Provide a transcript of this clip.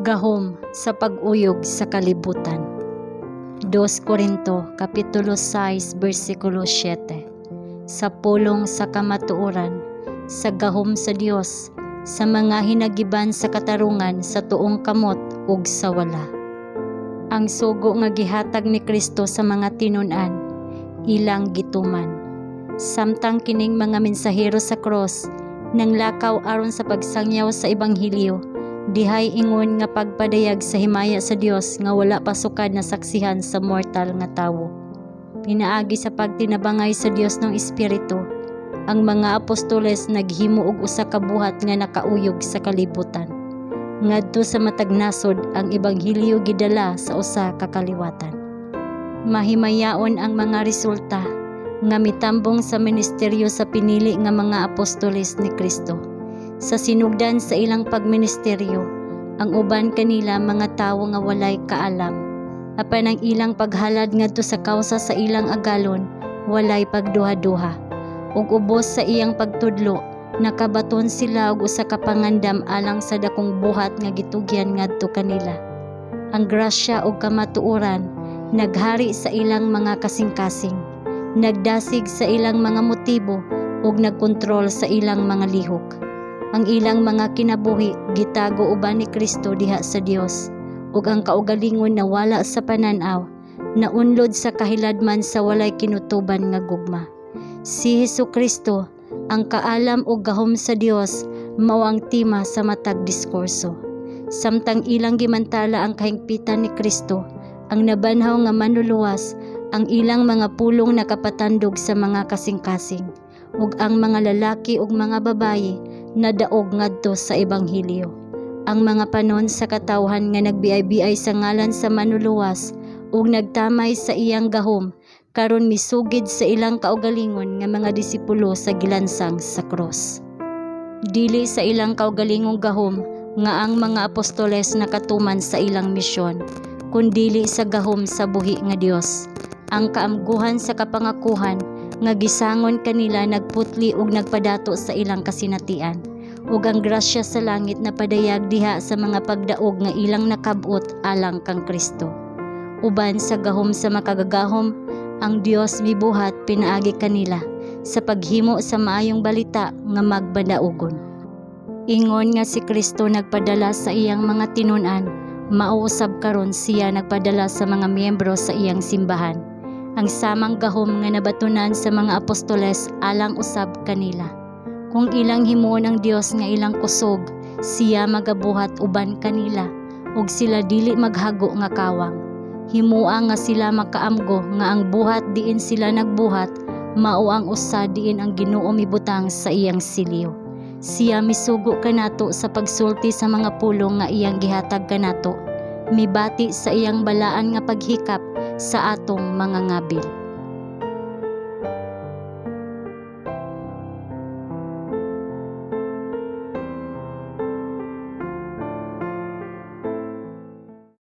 Gahom sa pag-uyog sa kalibutan. 2 Corinto Kapitulo 6 versikulo 7. Sa pulong sa kamatuoran, sa gahom sa Dios, sa mga hinagiban sa katarungan sa tuong kamot ug sa wala. Ang sugo nga gihatag ni Kristo sa mga tinun-an, ilang gituman. Samtang kining mga mensahero sa cross nang lakaw aron sa pagsangyaw sa ebanghelyo, dihay ingon nga pagpadayag sa himaya sa Dios nga wala pasukad na saksihan sa mortal nga tawo. Pinaagi sa pagtinabangay sa Dios ng Espiritu, ang mga apostoles naghimo og usa ka buhat nga nakauyog sa kalibutan. Ngadto sa matag nasod ang ebanghelyo gidala sa usa ka kaliwatan. Mahimayaon ang mga resulta nga mitambong sa ministeryo sa pinili nga mga apostoles ni Kristo. Sa sinugdan sa ilang pagministeryo, ang uban kanila mga tawo nga walay kaalam. Apan ang ilang paghalad ngadto sa kausa sa ilang agalon, walay pagduha-duha. Ug ubos sa iyang pagtudlo, nakabaton sila og usa ka pangandam alang sa dakong buhat nga gitugyan ngadto kanila. Ang grasya ug kamatuoran naghari sa ilang mga kasing-kasing, nagdasig sa ilang mga motibo ug nagkontrol sa ilang mga lihok. Ang ilang mga kinabuhi gitago uban ni Kristo diha sa Dios, ug ang kaugalingon na wala sa pananaw, naunlod sa kahiladman sa walay kinutuban nga gugma. Si Hesukristo, ang kaalam ug gahom sa Dios, mao ang tema sa matag diskurso. Samtang ilang gimantala ang kahingpitan ni Kristo, ang nabanhaw nga manluluwas, ang ilang mga pulong nakapatandog sa mga kasing-kasing, ug ang mga lalaki ug mga babaye nadaog ngadto sa ebanghelyo. Ang mga panon sa katawhan nga nagbiay-biay sa ngalan sa manluluwas ug nagtamay sa iyang gahom, karon misugid sa ilang kaugalingon nga mga disipulo sa gilansang sa cross. Dili sa ilang kaugalingong gahom nga ang mga apostoles nakatuman sa ilang misyon, kundili sa gahom sa buhi nga Dios. Ang kaamguhan sa kapangakuhan nga gisangon kanila nagputli ug nagpadato sa ilang kasinatian, ug ang grasya sa langit na padayag diha sa mga pagdaog nga ilang nakab-ot alang kang Kristo. Uban sa gahom sa makagagahom, ang Dios mibuhat pinaagi kanila sa paghimo sa maayong balita nga magbadaogon. Ingon nga si Kristo nagpadala sa iyang mga tinun-an, mauusab karon siya nagpadala sa mga miyembro sa iyang simbahan. Ang samang gahom nga nabatunan sa mga apostoles alang usab kanila. Kung ilang himuon ang Dios nga ilang kusog, siya magabuhat uban kanila, ug sila dili maghago nga kawang. Himua nga sila makaamgo nga ang buhat diin sila nagbuhat, mao ang usa diin ang Ginoo mibutang sa iyang siliw. Siya misugo kanato sa pagsulti sa mga pulong nga iyang gihatag kanato, mibati sa iyang balaan nga paghikap sa atong mga ngabil.